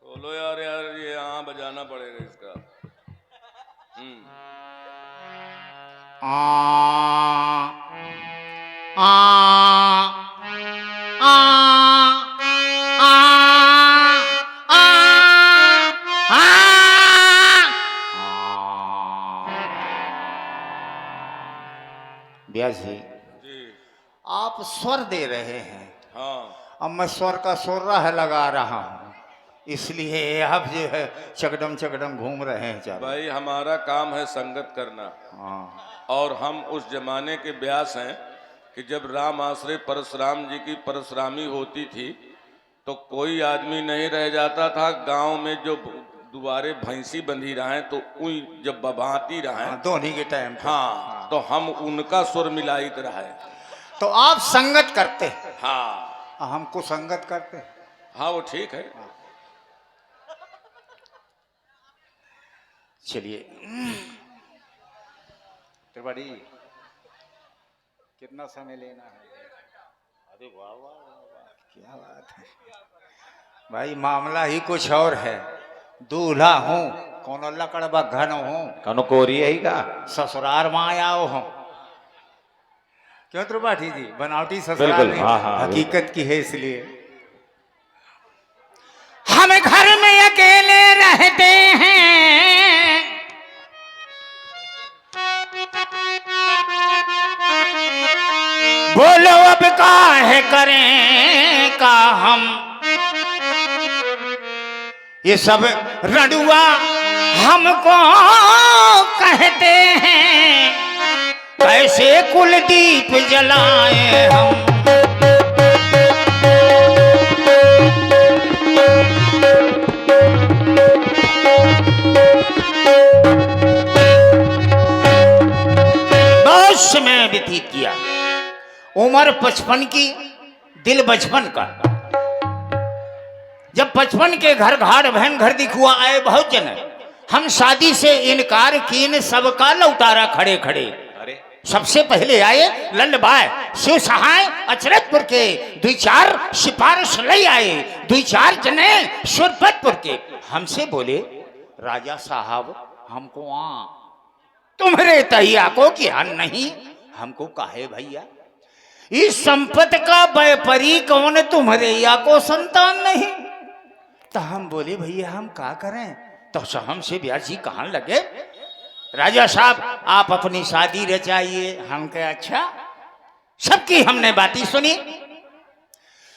बोलो यार यार, ये बजाना पड़ेगा इसका। ब्यास जी, आप स्वर दे रहे हैं। हाँ, अब मैं स्वर का सोर्राह लगा रहा हूँ, इसलिए आप जो है चकदम चकदम घूम रहे हैं। चारों भाई हमारा काम है संगत करना। हाँ, और हम उस जमाने के व्यास हैं कि जब राम आश्रय परशुराम जी की परशुरामी होती थी तो कोई आदमी नहीं रह जाता था गांव में जो दुबारे भैंसी बंधी रहे तो उई जब बभाती रहे। हाँ, दोनों के टाइम पे। हाँ, तो हम उनका सुर मिलाइत रहे। तो आप संगत करते हैं, हाँ हमको संगत करते हैं। हाँ, वो ठीक है। चलिए त्रिपाठी, कितना समय लेना है? अरे वाह वाह वाह, क्या बात है भाई, मामला ही कुछ और है। दूल्हा हूँ कौन लकड़बा घन हूँ, कौन कोरी है का ससुराल मायाओ हूँ। क्यों त्रिपाठी जी, बनावटी ससुराल बिल्कुल, नहीं, हाँ, हाँ, हकीकत की है। इसलिए हम घर में अकेले रहते हैं, बोलो अब काहे करें का हम, ये सब रडुआ हमको कहते हैं, कैसे कुलदीप जलाएं हम। बहुत समय व्यतीत किया, उम्र 55 की, दिल बचपन का। जब 55 के घर घाट बहन घर दिखुआ आए बहुत जन, हम शादी से इनकार कीन सबका लौटारा खड़े खड़े। सबसे पहले आए लल्लबाई शिव सहाय अचरतपुर के, 2-4 सिपारिश ले आए, 2-4 जने सुरपतपुर के। हमसे बोले राजा साहब हमको तुम्हारे तहिया को क्या नहीं, हमको काहे भैया इस संपत्ति का व्यापारी कौन, तुम्हारे या को संतान नहीं। तो हम बोले भैया हम क्या करें, तो हमसे ब्यास जी कहाँ लगे, राजा साहब आप अपनी शादी रचाइए। हम कहे अच्छा। सबकी हमने बातें सुनी,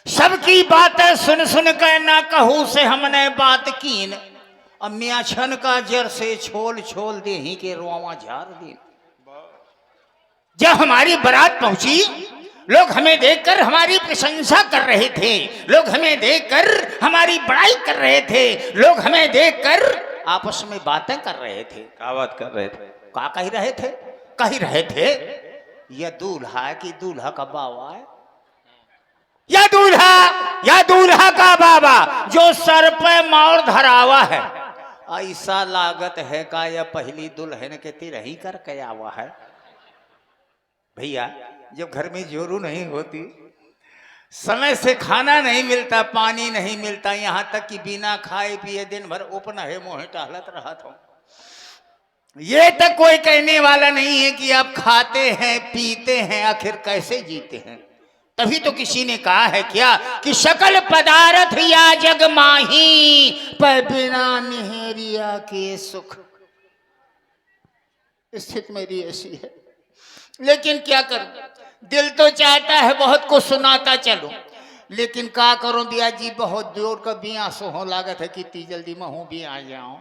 सबकी बातें सुन सुन कर ना कहूँ से हमने बात कीन, मियाँ छन का जर से छोल छोल दे ही के रोवा झार दे। जब हमारी बारात पहुंची, लोग हमें देखकर हमारी प्रशंसा कर रहे थे, लोग हमें देखकर हमारी बड़ाई कर रहे थे, लोग हमें देखकर आपस में बातें कर रहे थे। क्या बात कर रहे थे? क्या कह रहे थे? कह रहे थे यह दूल्हा है कि दूल्हा का बाबा है, या दूल्हा का बाबा जो सर पे मोर धरावा है। ऐसा लागत है का यह पहली दुल्हन के तिरही करके आवा है। भैया जब घर में जोरू नहीं होती, समय से खाना नहीं मिलता, पानी नहीं मिलता, यहाँ तक कि बिना खाए पिए दिन भर उपन है मोहे टहलत रहा था। ये तक कोई कहने वाला नहीं है कि आप खाते हैं पीते हैं, आखिर कैसे जीते हैं। तभी तो किसी ने कहा है क्या कि सकल पदार्थ या जग माही, पर बिना निहेरिया के सुख। स्थिति मेरी ऐसी है, लेकिन क्या करूं, दिल तो चाहता है बहुत कुछ सुनाता चलो, लेकिन क्या करूं बिया जी, बहुत जोर का बिया सो हो लागत है कितनी जल्दी मैं हूं भी आ जाऊं।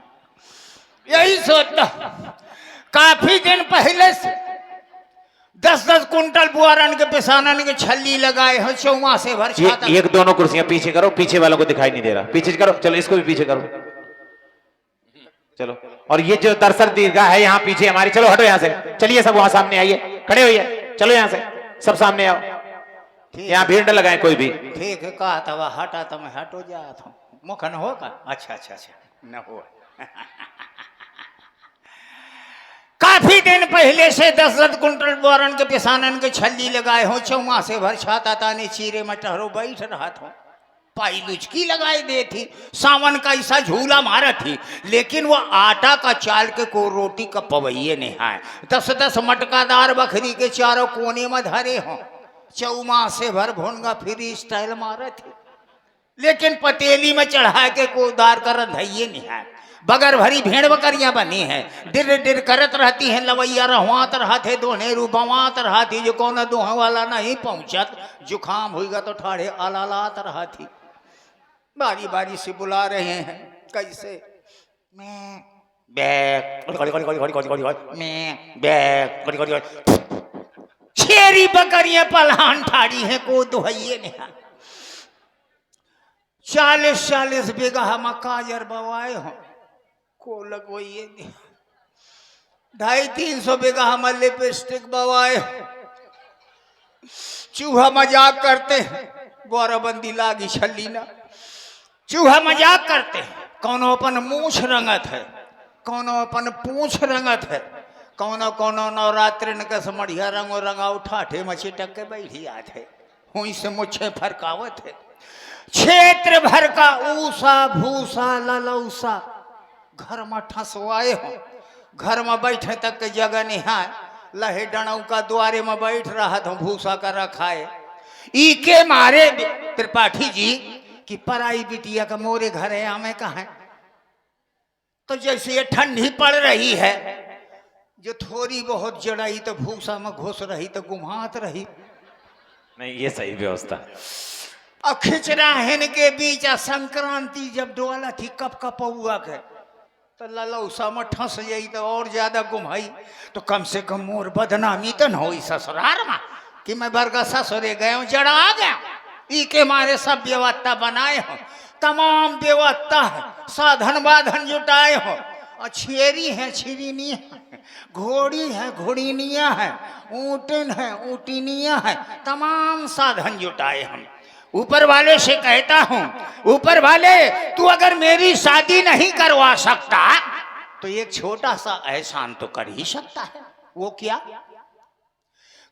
यही सोचता, काफी दिन पहले से 10-10 कुंटल बुआरन के पिसानन के छल्ली लगाए हैं, चौवा से भर छाता। एक दोनों कुर्सियां पीछे करो, पीछे वालों को दिखाई नहीं दे रहा, पीछे करो, चलो इसको भी पीछे करो, चलो। और ये जो दरसर दीर्घा है यहाँ पीछे हमारी, चलो हटो यहाँ से, चलिए सब वहां सामने आइए, खड़े होइए, चलो यहाँ से सब सामने आओ, यहाँ भीड़ न लगाए कोई भी। ठीक है, कहा था वह हटा तो मैं हटो जाता हूँ। मुख न हो का? अच्छा अच्छा अच्छा, न हो। काफी दिन पहले से 10-10 कुंटल बोरन के पिसानन के छल्ली लगाए हो, चौमा से भर छाता ताने चीरे में टहरो बैठ रहा था। पाई लुचकी लगाई दे थी, सावन का ऐसा झूला मारा थी, लेकिन वो आटा का चाल के को रोटी का पवैये नहीं है। 10-10 मटकादार बकरी के चारों कोने में धरे हो, चौमा से भर भुनगा फ्री स्टाइल मारे थे, लेकिन पतेली में चढ़ा के कोदार का रंधइये नहीं है। बगर भरी भेड़ बकरियां बनी हैं, डिर डिर करत रहती हैं, लवैया रहवात रहते, दोने रूबवात रहती, जो कौन दोहा वाला नहीं पहुंचत, जुखाम हुईगा तो ठाड़े आलालात रहती। बारी बारी से बुला रहे हैं, कैसे? मैं बैग मैं बैग छेरी बकरियां पलान ठाड़ी हैं, को दुहइये नहीं। 40-40 बीघा मक्का जर बवाए हो, को लगवाइए नहीं। 250-300 बीघा हम लिपस्टिक बवाए हो। चूहा मजाक करते हैं, बोराबंदी लागी छल्ली ना। चूहा मजाक करते हैं, कौनो अपन मूछ रंगत है, कौनो अपन पूछ रंगत है, कौनो कौनो नवरात्रि के समढ़िया रंगो रंगाओ ठाठे में चिटक के बैठी आते, हुई से मुझे फरकावत है। क्षेत्र भर का ऊसा भूसा ललौसा घर में ठसवाए हो, घर में बैठे तक के जगह नहीं है, लहे डणऊ का द्वारे में बैठ रहा था, भूसा का रखाए। ई के मारे त्रिपाठी जी कि पराई बिटिया का मोरे घर है, हमें कहा है। तो जैसे ये ठंडी पड़ रही है, जो थोड़ी बहुत जड़ाई तो भूसा में घुस रही तो गुमात रही। नहीं, ये सही व्यवस्था। और खिचराहन के बीच संक्रांति जब डोला थी कप कपौआ के, तो ललौसा में ठस जाई तो और ज्यादा गुमाई। तो कम से कम मोर बदनामी तो न हो ससुराल में कि मैं बरगा ससुरे गए हूँ, जड़ा आ गया। ई के मारे सब व्यवस्था बनाए हो, तमाम व्यवस्था है, साधन बाधन जुटाए हो। छेरी है छिरीनी है, घोड़ी है घोड़ीनिया है, ऊँटन है ऊँटिनिया है, तमाम साधन जुटाए हम। ऊपर वाले से कहता हूं, ऊपर वाले तू अगर मेरी शादी नहीं करवा सकता तो एक छोटा सा एहसान तो कर ही सकता है। वो क्या?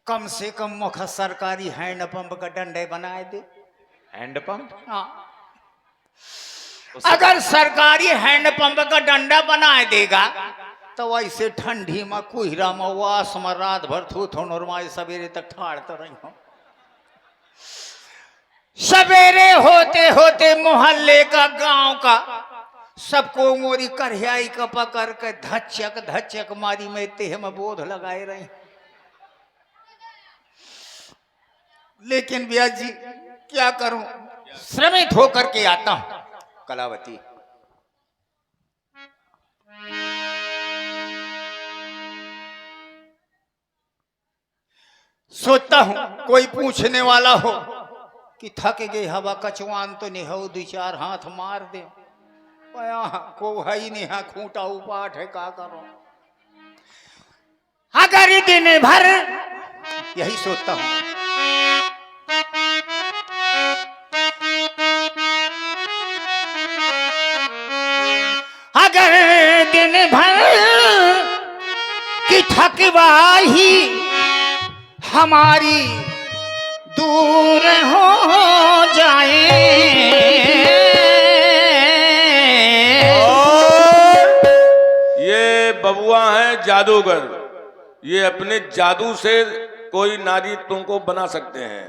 कम से कम मुख सरकारी हैंडपंप का डंडे बनाए दे। हैंडपंप? हाँ, अगर सरकारी हैंडपंप का डंडा बनाए देगा तो वैसे ठंडी में कुहरा में वास में रात भर थू थोनोरमाए सवेरे तक ठाड़ते रही हो। सवेरे होते होते मोहल्ले का गांव का सबको मोरी करहियाई का पकड़ के धच्चक धच्चक मारी में तेह में बोध लगाए रहे। लेकिन ब्याज जी क्या करूं, श्रमित होकर के आता हूं। कलावती सोचता हूं कोई पूछने वाला हो कि थक गई हवा कचवान तो नहीं हो, 2-4 हाथ मार दे। को है ही नहीं है, खूंटा उपाट है, का करो। अगर दिन भर यही सोचता हूं, अगर दिन भर की थकवाही हमारी दूर हो जाए, ये बबुआ है जादूगर, ये अपने जादू से कोई नारी तुमको बना सकते हैं।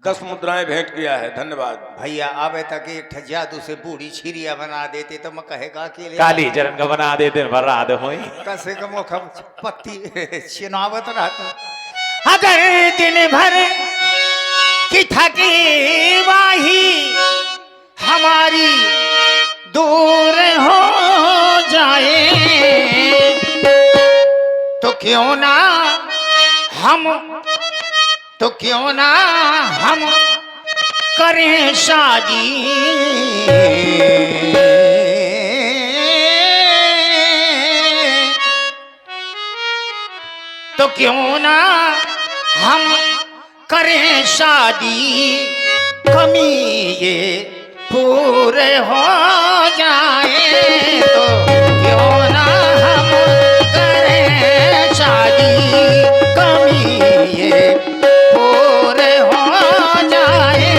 10 मुद्राएं भेंट किया है, धन्यवाद भैया। आवे तक एक जादू से बूढ़ी छिरिया बना देते तो मैं कहेगा कि काली जरन का बना देते बर्बाद होई। कैसे का मुख पत्ती चिनावत रहता। अगर दिन भर की थकी वाही हमारी दूर हो जाए तो क्यों ना हम करें शादी। तो क्यों ना हम करें शादी, कमी ये पूरे हो जाए तो क्यों ना हम करें शादी, कमी ये पूरे हो जाए।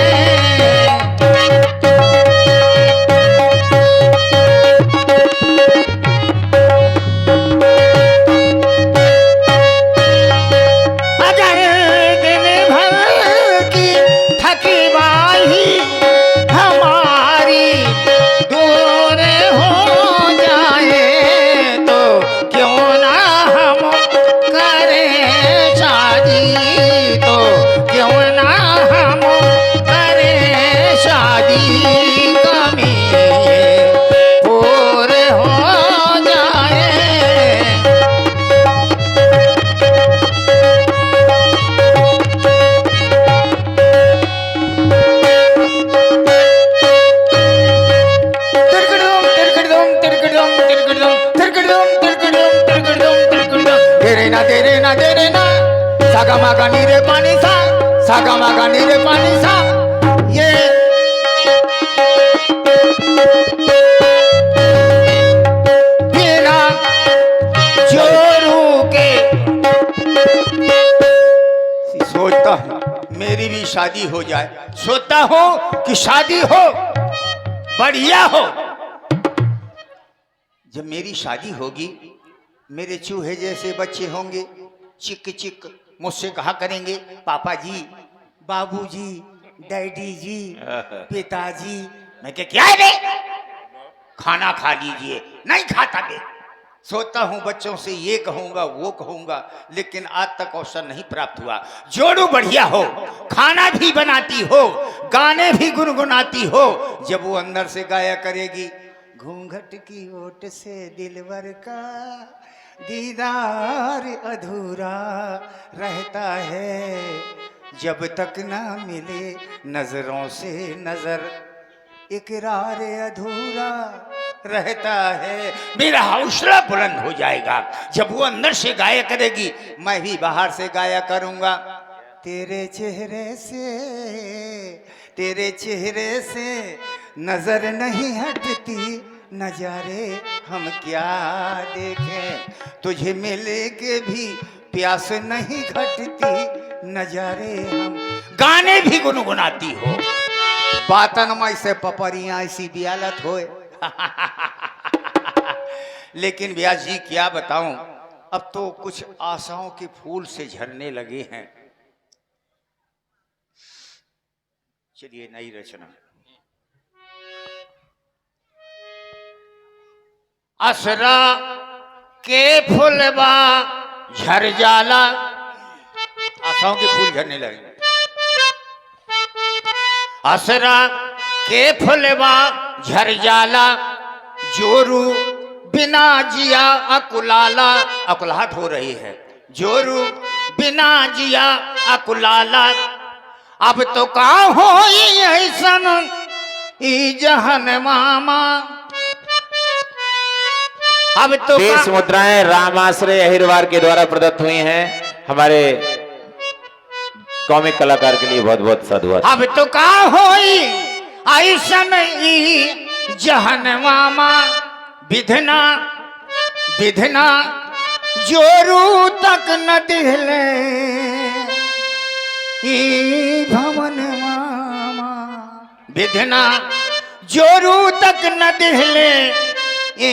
अगर दिन भर की थकी बाही हमारी दूर हो जाए तो क्यों ना हम करें शादी, तो क्यों ना हम करें शादी, कमी ये पूरे हो जाए। तेरे ना सागा मागा नीरे पानी सा, सागा मागा नीरे पानी सा, ये बिना जोरू के सोचता हूँ मेरी भी शादी हो जाए, सोचता हूँ कि शादी हो, बढ़िया हो। जब मेरी शादी होगी मेरे चूहे जैसे बच्चे होंगे, चिक चिक मुझसे कहा करेंगे पापा जी, बाबूजी, डैडी जी, पिताजी। मैं क्या है बे? खाना खा लीजिए। नहीं खाता बे। सोचता हूँ बच्चों से ये कहूंगा वो कहूंगा, लेकिन आज तक अवसर नहीं प्राप्त हुआ। जोड़ू बढ़िया हो, खाना भी बनाती हो, गाने भी गुनगुनाती हो। जब वो अंदर से गाया करेगी, घूंघट की ओट से दिलवर का दीदार अधूरा रहता है, जब तक ना मिले नजरों से नजर इकरार अधूरा रहता है। मेरा हौसला बुलंद हो जाएगा जब वो अंदर से गाया करेगी, मैं भी बाहर से गाया करूंगा। तेरे चेहरे से नजर नहीं हटती, नजारे हम क्या देखें, तुझे मिले के भी प्यास नहीं घटती, नजारे हम। गाने भी गुनगुनाती हो, बातन में से पपरियां ऐसी बियालत होए। लेकिन व्यास जी क्या बताऊं, अब तो कुछ आशाओं के फूल से झरने लगे हैं। चलिए नई रचना। असरा के फूलबा झर जाला, आशाओं के फूल झरने लगे। असरा के फूलबा झर जाला, जोरू बिना जिया अकुलाला। अकुलाहट हो रही है। जोरू बिना जिया अकुलाला, अब तो का हो ऐसन ई जहन मामा। अब तो देश मुद्राएं रामाश्रय अहिरवार के द्वारा प्रदत्त हुई हैं। हमारे कॉमिक कलाकार के लिए बहुत बहुत साधुवाद। अब तो का होई ऐसन ई जहन मामा, विधना विधना जोरू तक न दिले ई भवन मामा। विधना जोरू तक न दिले ए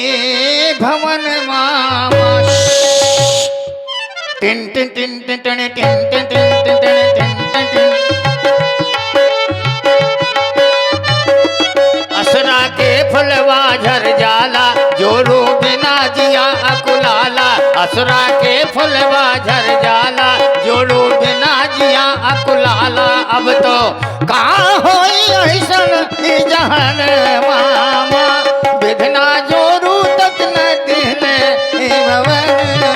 भवन मामा। टिन टिन टिन टिन टिन टिन टिन टिन टिन टिन। असरा के फलवा झर जाला, जोरू बिना जिया अकुलाला। असरा के फलवा झर जाला, जोरू बिना जिया अकुलाला। अब तो कहाँ होई ऐसन जहन मामा, विधना जोरू तक न दिले भवन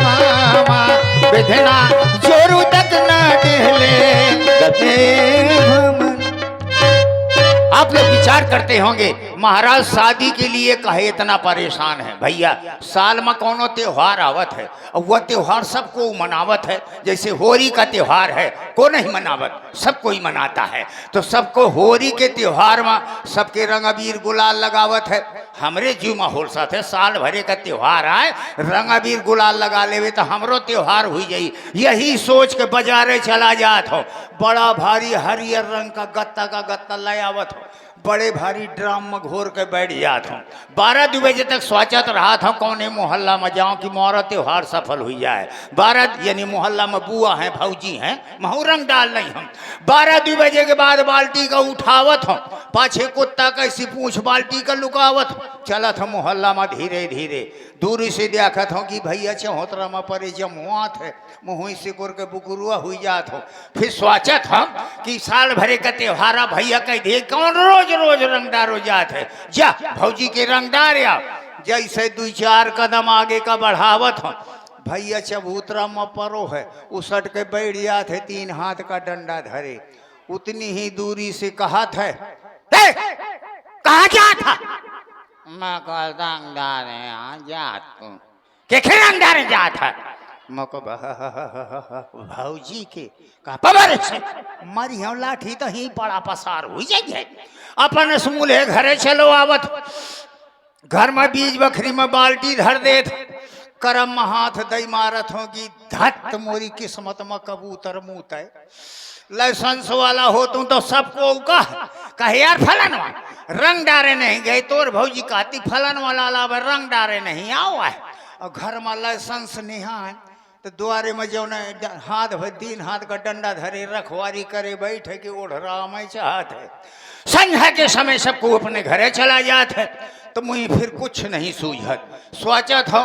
मामा। विधना जोरू तक न दिले भवन। आप लोग विचार करते होंगे महाराज शादी के लिए कहे इतना परेशान है। भैया साल में कोनो त्योहार आवत है और वह त्योहार सबको मनावत है। जैसे होली का त्योहार है, को नहीं मनावत, सब कोई मनाता है। तो सबको होली के त्योहार में सबके रंग अबीर गुलाल लगावत है। हमरे जीव में होल साथ है, साल भरे का त्योहार आए, रंग अबीर गुलाल लगा लेवे तो हमरो त्योहार हुई जाई। यही सोच के बाजारे चला जात हो, बड़ा भारी हरियर रंग का गत्ता ले आवत हो, बड़े भारी ड्राम में घोर के बैठ जात हूँ। 12 बजे तक सोचत रहा था कौने मोहल्ला में जाऊं कि मोरा त्योहार सफल हो जाए। 12 यानी मोहल्ला में बुआ हैं, भौजी हैं, महू रंग डाल नहीं हम। 12 बजे के बाद बाल्टी का उठावत हूँ, पाछे कुत्ता कैसी पूछ बाल्टी का लुकावत हूँ। चला था मोहल्ला में धीरे धीरे, दूरी से देखत हूँ कि भैया चौहतरा में परे जमुआत है, मुँह से कुर के बुकुरुआ हुई जात हो। फिर सोचत हम कि साल भरे का त्योहारा भैया कह दे कौन रोज रोज रंगदार हो जात है, जा भौजी के रंगदार या। जैसे 2-4 कदम आगे का बढ़ावत हो, भैया चबूतरा में परो है, उसट के बैठ जात है, 3 हाथ का डंडा धरे। उतनी ही दूरी से कहत है, कहा जात था? मैं कहा रंगदार है जात तू के रंगदार जात है। मको भौजी के कहा से मरी हम लाठी तो ही बड़ा पसार हुई जाइए। अपन समूले घरे चलो आवत, घर में बीज बखरी में बाल्टी धर देत, करम में हाथ दई मारत होगी, धत मोरी किस्मत में कबूतर मुँह है। लाइसेंस वाला हो तू तो सबको कह यार फलन रंग डारे नहीं गए, तोर भौजी कहती फलन वाला रंग डारे नहीं आओ है। और घर में लाइसेंस नहीं है तो द्वारे में जो हाथ भर 3 हाथ का डंडा धरे रखवारी करे बैठे कि ओढ़ रहा मैं चाहत है। संध्या के समय सबको अपने घरे चला जात है। तो मुझे फिर कुछ नहीं सूझत, सोचत हो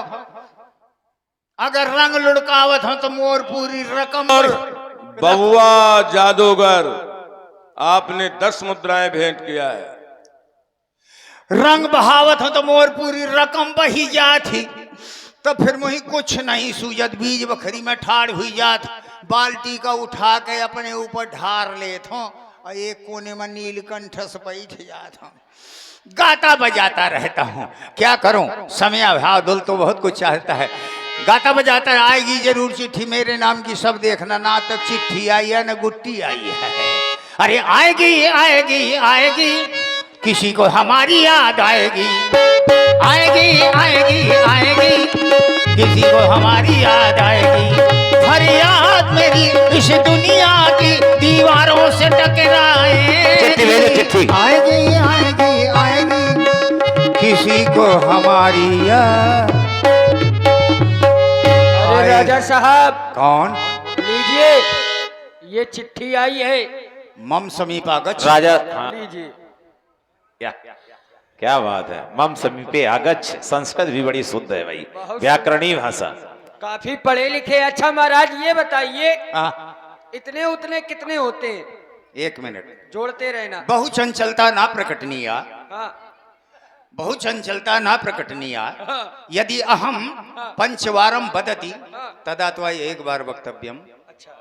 अगर रंग लुढ़कावत हो तो मोर पूरी रकम। बहुआ जादूगर, आपने 10 मुद्राएं भेंट किया है। रंग बहावत हो तो मोर पूरी रकम बही जाती। तो फिर मुझे कुछ नहीं सूझत, बीज बखरी में ठाड़ हुई जात, बाल्टी का उठा के अपने ऊपर ढार लेत हूँ और एक कोने में नीलकंठ से बैठ जाता हूँ, गाता बजाता रहता हूँ। क्या करूँ, समय अभाव, दिल तो बहुत कुछ चाहता है। गाता बजाता आएगी जरूर चिट्ठी मेरे नाम की, सब देखना, ना तक चिट्ठी आई है न गुट्टी आई है। अरे आएगी आएगी आएगी, किसी को हमारी याद आएगी, आएगी आएगी आएगी, किसी को हमारी याद आएगी। फरियाद मेरी इस दुनिया की दीवारों से टकराए, चिट्ठी आएगी आएगी आएगी, किसी को हमारी याद। अरे राजा साहब, कौन? लीजिए ये चिट्ठी आई है। मम समीपा गच्छ। राजा लीजिए। क्या बात है, मम समीपे आगच्छ। संस्कृत भी बड़ी शुद्ध है भाई, व्याकरणीय भाषा। काफी पढ़े लिखे। अच्छा महाराज ये बताइए, हाँ, इतने उतने कितने होते हैं? 1 मिनट, जोड़ते रहना। बहु चंचलता ना प्रकटनीय, हाँ बहु चंचलता ना प्रकटनीय, हाँ। यदि अहम पंचवारम बदति तदा तो एक बार वक्तव्यम। अच्छा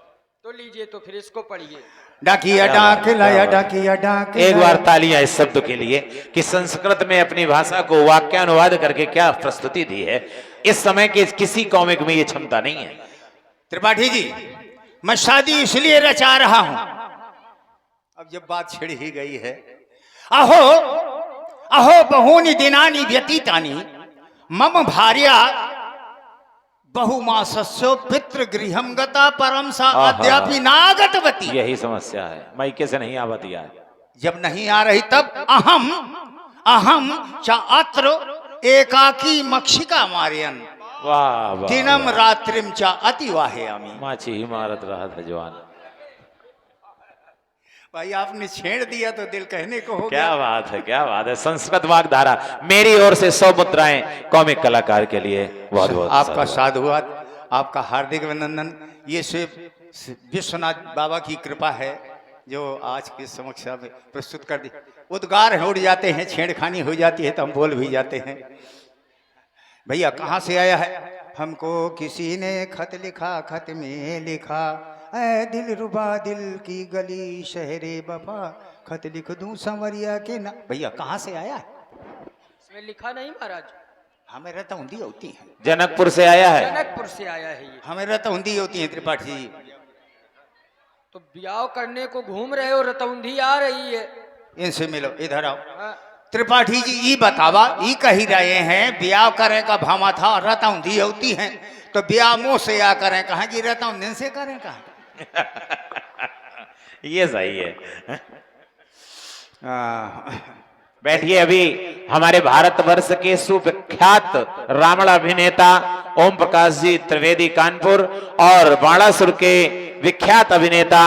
तो लीजिए, तो फिर इसको पढ़िए। डाकिया डाक लाया, डाकिया डाक। एक बार तालियां इस शब्द के लिए कि संस्कृत में अपनी भाषा को वाक्यानुवाद करके क्या प्रस्तुति दी है। इस समय के किसी कॉमिक में ये क्षमता नहीं है। त्रिपाठी जी, मैं शादी इसलिए रचा रहा हूं, अब जब बात छिड़ ही गई है। अहो अहो बहूनि दिनानि व्यतीतानि मम भार्या बहुमासस्यो पितृगृहम गता परम सा अद्यापि नागतवती। यही समस्या है, मायके से नहीं आवती है। जब नहीं आ रही तब अहम अहम च अत्र एकाकी मक्षिका मार्यन वाह वाह, दिनम रात्रिम च अतिवाहयामि। माछी ही मारत रहा था जवान। भाई आपने छेड़ दिया तो दिल कहने को हो क्या गया। बात है, क्या बात है। संस्कृत वाग्धारा मेरी ओर से 100 मुद्राएं कॉमिक कलाकार के लिए। बहुत बहुत आपका साधुवाद, आपका हार्दिक अभिनंदन। ये सिर्फ विश्वनाथ बाबा की कृपा है जो आज के समक्ष प्रस्तुत कर दी। उद्गार उड़ जाते हैं, छेड़खानी हो जाती है तो हम बोल भी जाते हैं। भैया कहाँ से आया है? हमको किसी ने खत लिखा, खत में लिखा, ऐ दिल रुबा दिल की गली शहरे बफा खत लिख दूं संवरिया के ना। भैया कहाँ से आया है? इसमें लिखा नहीं महाराज। हमें रतौंदी होती है। जनकपुर से आया है। जनकपुर से आया है ये। हमें रतौंदी होती है त्रिपाठी जी। तो ब्याह करने को घूम रहे हो, रतौंधी आ रही है। इनसे मिलो, इधर आओ। हाँ, त्रिपाठी जी ई बतावा, ई कही रहे हैं ब्याह करे का भामा था, रतौंधी होती है, तो ब्याह मुंह से आ करें कहा कि रतौंधी से करें कहा। ये सही है। बैठिए। अभी हमारे भारतवर्ष के सुविख्यात रावण अभिनेता ओम प्रकाश जी त्रिवेदी कानपुर और बाणासुर के विख्यात अभिनेता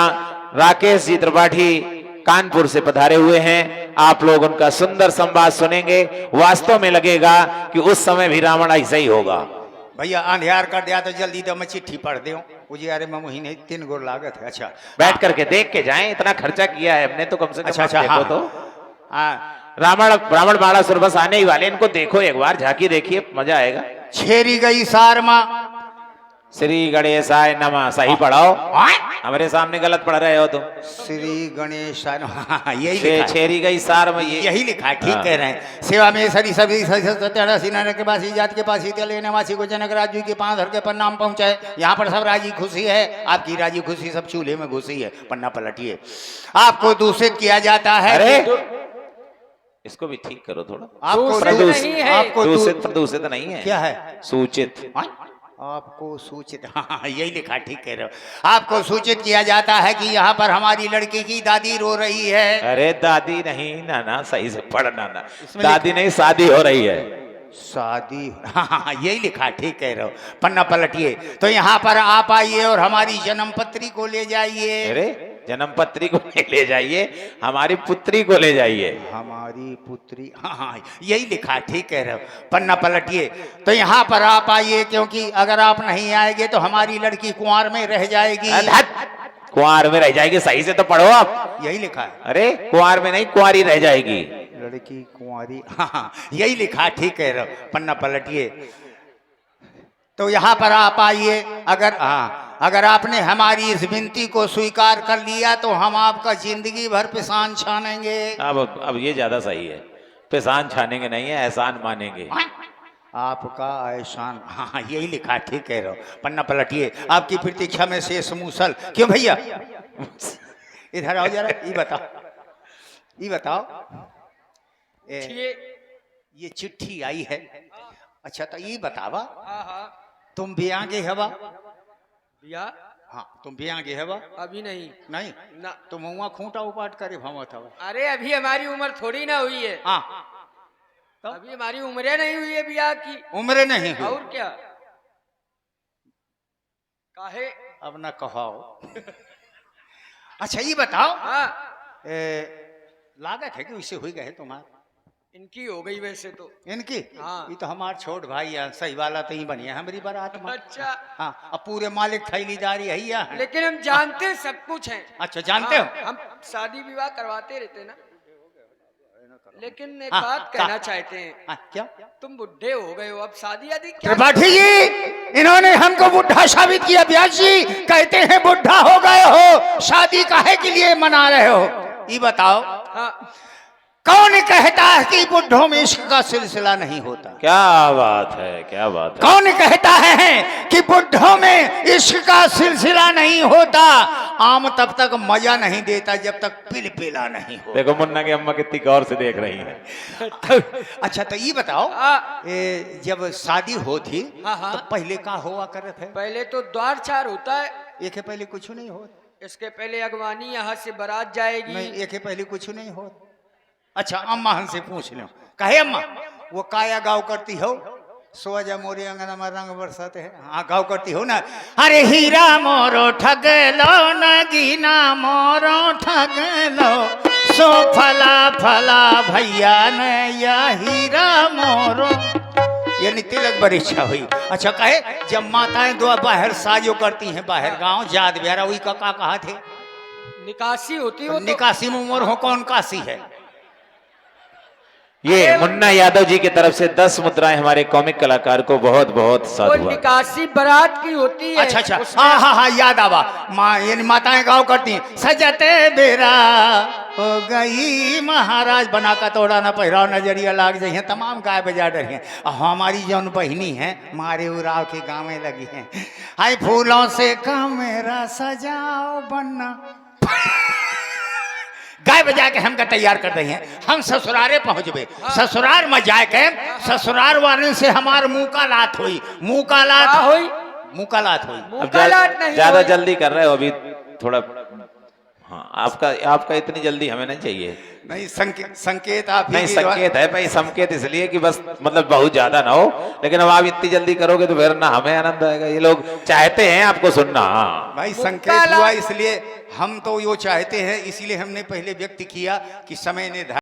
राकेश जी त्रिपाठी कानपुर से पधारे हुए हैं। आप लोग उनका सुंदर संवाद सुनेंगे। वास्तव में लगेगा कि उस समय भी रावण ऐसा ही होगा। भैया अंधियार कर दिया तो जल्दी तो मैं चिट्ठी पढ़ दे। मुझे अरे मैं महीने 3 गोर लागत है। अच्छा बैठ करके देख के जाएं, इतना खर्चा किया है हमने तो कम से कम। अच्छा देखो हाँ, तो हाँ। रावण बाणासुर बस आने ही वाले, इनको देखो एक बार, झांकी देखिए, मजा आएगा। छेरी गई सारमा। श्री गणेशाय नमः। सही पढ़ाओ, हमारे सामने गलत पढ़ रहे हो तुम। श्री गणेश यही लिखा है। छेरी गई सार में यही लिखा है, ठीक कह रहे हैं। सेवा में सरी सभी सत्यासी के पास जात के पास लेनेवासी को जनक राजू के 5 धर के प्रणाम पहुंचाए। यहाँ पर सब राजी खुशी है, आपकी राजी खुशी सब चूल्हे में घुसी है। पन्ना पलटिए। आपको दूषित किया जाता है। अरे इसको भी ठीक करो थोड़ा। आपको नहीं है। आपको दूषित प्रदूषित नहीं है, क्या है? सूचित। आपको सूचित, हाँ यही लिखा, ठीक कह रहे हो। आपको सूचित किया जाता है कि यहाँ पर हमारी लड़की की दादी रो रही है। अरे दादी नहीं नाना, सही से पढ़ नाना। दादी नहीं, शादी हो रही है। शादी, हाँ यही लिखा, ठीक कह रहे हो। पन्ना पलटिए। तो यहाँ पर आप आइए और हमारी जन्म पत्री को ले जाइए। अरे जन्म पत्री को ले जाइए, हमारी पुत्री को ले जाइए। हमारी पुत्री, हाँ यही लिखा, ठीक कह रहे हो। पन्ना पलटिए। तो यहाँ पर आप आइए, क्योंकि अगर आप नहीं आएंगे तो हमारी लड़की कुंवार में रह जाएगी। कुंवार में रह जाएगी, सही से तो पढ़ो आप। यही लिखा है। अरे कुंवार में नहीं, कुंवारी रह जाएगी। लड़की कुंवारी, हाँ यही लिखा, ठीक कह रहे हो। पन्ना पलटिए। तो यहाँ पर आप आइए। अगर आपने हमारी इस विनती को स्वीकार कर लिया तो हम आपका जिंदगी भर पिसान छानेंगे। अब ये ज्यादा सही है। पिसान छानेंगे नहीं है, एहसान मानेंगे। आपका एहसान, हाँ यही लिखा, ठीक कह रहे हो। पन्ना पलटिए। आपकी प्रतीक्षा में शेष मूसल। क्यों भैया? इधर आओ जरा, ये बताओ ये चिट्ठी आई है। अच्छा तो ये बतावा, तुम ब्याह के हवा? ब्याह? हाँ तुम ब्याह के हवा? अभी नहीं। नहीं ना। तुम हुआ खूंटा उपाट करे भमत हवा? अरे अभी हमारी उम्र थोड़ी ना हुई है। हाँ तो अभी हमारी उम्र नहीं हुई है ब्याह की। उम्र नहीं हुई। और क्या? काहे? अब ना कहो। अच्छा ये बताओ, हाँ लागत है कि उससे हुई गए तुम्हारा? इनकी हो गई वैसे तो। इनकी? हाँ। ये तो हमार छोट भाई है, सही वाला तो ही बनी है हमारी बारात में। अच्छा। हाँ अब पूरे मालिक थैलीदारी है यहाँ। लेकिन हम जानते सब कुछ हैं। अच्छा जानते हो? हम शादी विवाह करवाते रहते ना। लेकिन एक हाँ, बात कहना चाहते हैं। हाँ, क्या? तुम बुढ़े हो गए हो, अब शादी आदि क्या? त्रिपाठी जी इन्होंने हमको बुढ़ा साबित किया। ब्यास जी कहते हैं बुढ़ा हो गए हो, शादी काहे के लिए मना रहे हो? ये बताओ, हाँ कौन कहता है कि बुढ़ों में इश्क का सिलसिला नहीं होता? क्या बात है, क्या बात है। कौन कहता है कि बुढ़ों में इश्क का सिलसिला नहीं होता? आम तब तक मजा नहीं देता जब तक पिलपिला नहीं हो। देखो मुन्ना की अम्मा कितनी गौर से देख रही है। अच्छा तो ये बताओ, जब शादी होती हाँ। तो पहले का हुआ करे थे? पहले तो द्वार चार होता है। एक पहले कुछ नहीं होता। इसके पहले अगवानी यहाँ से बारात जाएगी। नहीं एक पहले कुछ नहीं होता। अच्छा अम्मा हमसे पूछ लो, कहे अम्मा वो काया गाँव करती हो? सोजा मोरे अंगना में रंग बरसाते हैं। हाँ गाँव करती हो ना। अरे हीरा मोरो ठग लो, नगीना मोरो ठग लो, सो फला फला भैया ने या हीरा मोरो। ये तिलक बड़ी इच्छा हुई। अच्छा कहे जब माताएं दो बाहर साजो करती हैं, बाहर गांव जात ब्यारा हुई का कहा थे? निकासी होती हो। निकासी में उम्र हो कौन काशी है? ये मुन्ना यादव जी की तरफ से 10 मुद्राएं हमारे कॉमिक कलाकार को बहुत बहुत वो साधुवाद। निकासी बारात की होती है। अच्छा अच्छा, उसमें हाँ हाँ हाँ, याद आवा। माँ ये माताएं गाँव करती हैं, सजते बेरा हो गई महाराज, बना का तोड़ा ना पहिराव नजरिया लाग जाइए, तमाम गाय बजा डर हैं। हमारी जौन बहिनी है मारे उराव के गाँव में लगी हैं, हाय फूलों से कमरा सजाओ बनना। गाय बजा के हमका तैयार कर रही हैं। हम ससुरारे पहुंचबे, ससुरार में जाके ससुरार वाले से हमार मुकालात हुई, मुकालात क्या हुई? मुकालात हुई। अब मुकालात नहीं ज्यादा हुई। जल्दी कर रहे हो अभी थोड़ा। हाँ, आपका इतनी जल्दी हमें नहीं चाहिए। नहीं संकेत आप ही नहीं, की संकेत है भाई, संकेत इसलिए कि बस मतलब बहुत ज्यादा ना हो, लेकिन अब आप इतनी जल्दी करोगे तो फिर ना हमें आनंद आएगा। ये लोग चाहते हैं आपको सुनना। हाँ, भाई संकेत मुकालात- हुआ इसलिए हम तो यो चाहते हैं, इसीलिए हमने पहले व्यक्त किया कि समय ने